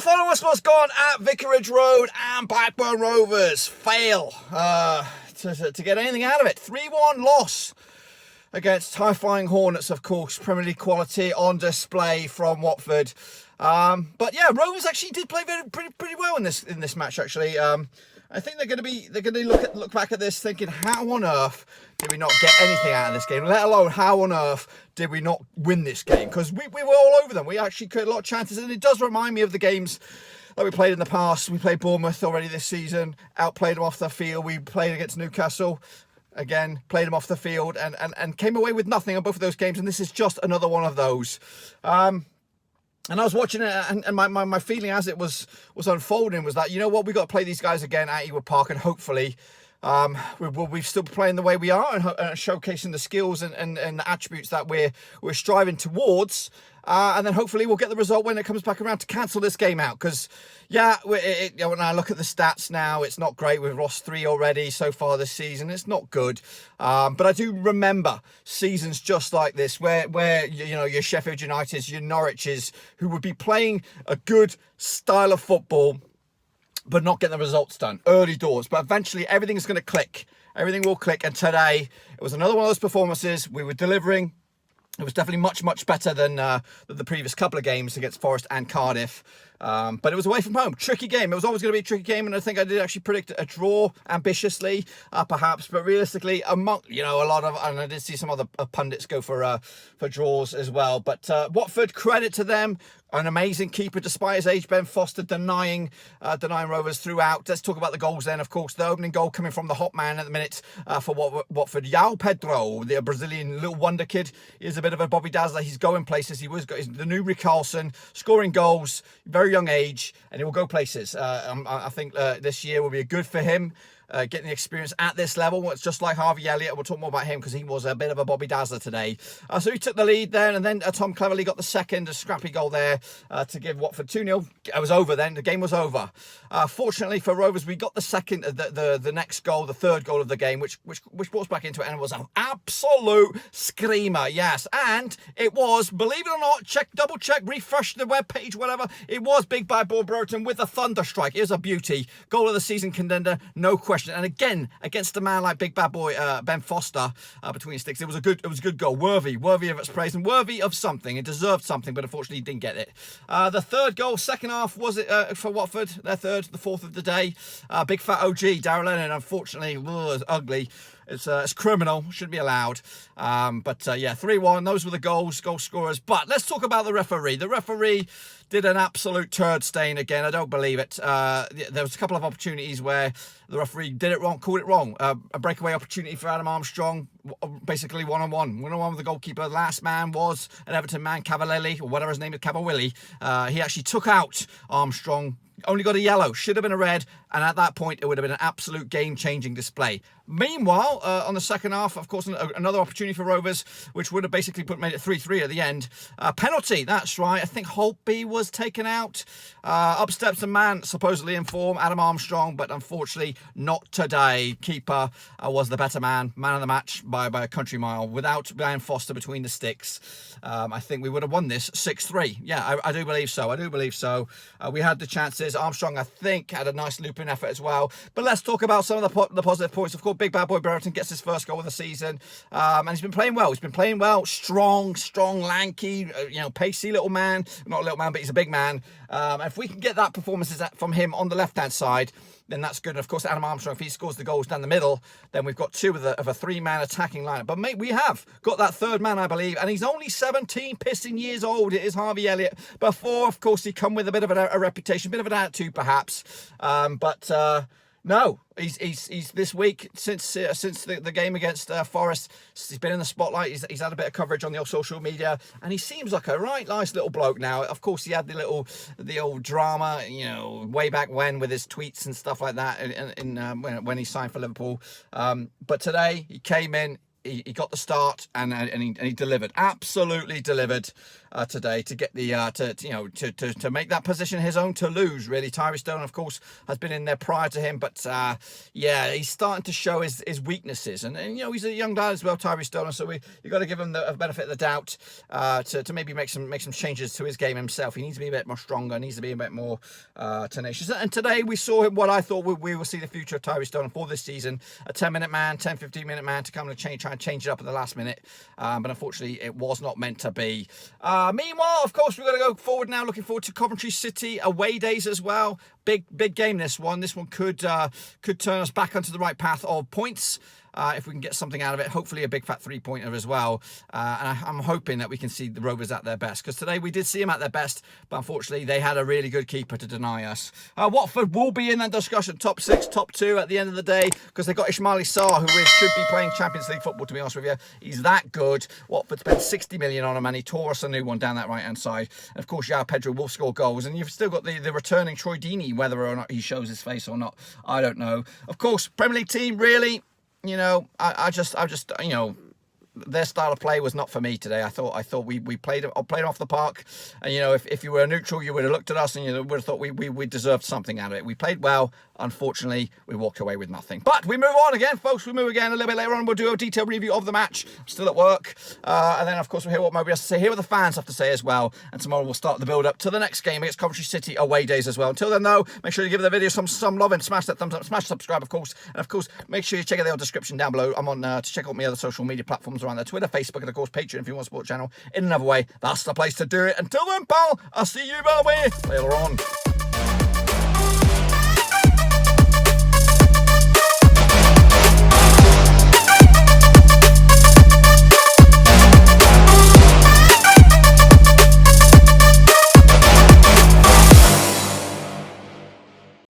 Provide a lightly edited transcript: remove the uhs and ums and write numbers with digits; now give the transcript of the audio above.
Follow us what's gone at Vicarage Road and Blackburn Rovers fail to get anything out of it. 3-1 loss against high-flying Hornets, of course. Premier League quality on display from Watford. But yeah, Rovers actually did play pretty well in this match. Actually, I think they're going to look back at this thinking, how on earth did we not get anything out of this game? Let alone how on earth did we not win this game? Because we were all over them. We actually created a lot of chances, and it does remind me of the games that we played in the past. We played Bournemouth already this season, outplayed them off the field. We played against Newcastle. Again, played them off the field and came away with nothing on both of those games. And this is just another one of those. And I was watching it, and my feeling as it was unfolding was that, you know what, we've got to play these guys again at Ewood Park, and hopefully we're still playing the way we are and showcasing the skills and the attributes that we're striving towards. And then hopefully we'll get the result when it comes back around to cancel this game out. Because, yeah, when I look at the stats now, it's not great. We've lost 3 already so far this season. It's not good. But I do remember seasons just like this where you know, your Sheffield Uniteds, your Norwiches, who would be playing a good style of football, but not getting the results done early doors. But eventually everything's going to click. Everything will click. And today it was another one of those performances. We were delivering. It was definitely much better than the previous couple of games against Forest and Cardiff. But it was away from home. Tricky game. It was always going to be a tricky game, and I think I did actually predict a draw ambitiously, perhaps. But realistically, a lot of, and I did see some other pundits go for draws as well. But Watford, credit to them. An amazing keeper, despite his age, Ben Foster denying Rovers throughout. Let's talk about the goals then, of course. The opening goal coming from the hot man at the minute for Watford. Joao Pedro, the Brazilian little wonder kid. He is a bit of a Bobby Dazzler. He's going places. He's the new Rick Carlson, scoring goals, very young age, and he will go places. I think this year will be good for him. Getting the experience at this level. It's just like Harvey Elliott. We'll talk more about him because he was a bit of a Bobby Dazzler today. So he took the lead then, and then Tom cleverly got the second, a scrappy goal there to give Watford 2-0. It was over then. The game was over. Fortunately for Rovers, we got the second, the next goal, the third goal of the game, which brought us back into it, and it was an absolute screamer. Yes, and it was, believe it or not, double check, refresh the web page, whatever. It was Big Bad Ben Brereton with a thunder strike. It was a beauty. Goal of the season contender, no question. And again, against a man like Big Bad Boy Ben Foster between sticks, it was a good goal, worthy of its praise and worthy of something. It deserved something, but unfortunately didn't get it. The third goal, second half, was it for Watford? Their third, the fourth of the day. Big fat OG Darragh Lenihan, unfortunately, it's ugly. It's criminal, shouldn't be allowed. But yeah, 3-1. Those were the goal scorers. But let's talk about the referee. The referee did an absolute turd stain again. I don't believe it. There was a couple of opportunities where the referee did it wrong, called it wrong. A breakaway opportunity for Adam Armstrong, basically one-on-one with the goalkeeper. The last man was an Everton man, Cavallelli, or whatever his name is, Cavawilli. He actually took out Armstrong. Only got a yellow, should have been a red, and at that point it would have been an absolute game-changing display. Meanwhile, on the second half, of course, another opportunity for Rovers, which would have basically made it 3-3 at the end. Penalty, that's right. I think Holtby was taken out. Up steps a man, supposedly in form, Adam Armstrong, but unfortunately not today. Keeper was the better man of the match by a country mile. Without Ben Foster between the sticks, I think we would have won this 6-3. Yeah, I do believe so. We had the chances. Armstrong, I think, had a nice looping effort as well. But let's talk about some of the positive points. Of course, Big Bad Boy Brereton gets his first goal of the season. And he's been playing well. Strong, lanky, pacey little man. Not a little man, but he's a big man. If we can get that performance from him on the left-hand side, then that's good. And of course, Adam Armstrong, if he scores the goals down the middle, then we've got two of a three-man attacking lineup. But mate, we have got that third man, I believe, and he's only 17 pissing years old. It is Harvey Elliott. Before, of course, he come with a bit of a reputation, a bit of an attitude, perhaps. No, he's this week since the game against Forest. He's been in the spotlight. He's had a bit of coverage on the old social media, and he seems like a right nice little bloke now. Of course, he had the old drama, way back when with his tweets and stuff like that, when he signed for Liverpool. But today he came in. He got the start and he delivered, absolutely delivered. today to get the to make that position his own to lose. Really, Tyree Stone, of course, has been in there prior to him, but yeah, he's starting to show his weaknesses, and you know, he's a young lad as well, Tyree Stone. So you got to give him the benefit of the doubt to maybe make some changes to his game himself. He needs to be a bit more stronger, needs to be a bit more tenacious. And today we saw him, what I thought we will see the future of Tyree Stone for this season, a 10-minute man, 15-minute man to come and try and change it up at the last minute, but unfortunately it was not meant to be. Meanwhile, of course, we've got to go forward now, looking forward to Coventry City away days as well. Big game, this one. This one could turn us back onto the right path of points. If we can get something out of it, hopefully a big fat 3-pointer as well. And I'm hoping that we can see the Rovers at their best, because today we did see them at their best, but unfortunately they had a really good keeper to deny us. Watford will be in that discussion, top 6, top 2 at the end of the day, because they've got Ismaili Sarr, who should be playing Champions League football, to be honest with you. He's that good. Watford spent 60 million on him, and he tore us a new one down that right-hand side. And of course, Joao Pedro will score goals, and you've still got the returning Troy Deeney, whether or not he shows his face or not, I don't know. Of course, Premier League team, really, you know, I just, you know, their style of play was not for me today. I thought we played off the park, and you know, if you were neutral, you would have looked at us and you would have thought we deserved something out of it. We played well. Unfortunately, we walked away with nothing. But we move on again, folks. We move again a little bit later on. We'll do a detailed review of the match. I'm still at work, and then of course we'll hear what Mowbray has to say, hear what the fans have to say as well. And tomorrow we'll start the build up to the next game against Coventry City away days as well. Until then, though, make sure you give the video some love and smash that thumbs up, smash subscribe, of course, and of course make sure you check out the old description down below. I'm on to check out my other social media platforms around there: Twitter, Facebook, and of course Patreon if you want to support the channel in another way. That's the place to do it. Until then, pal, I'll see you by the way later on.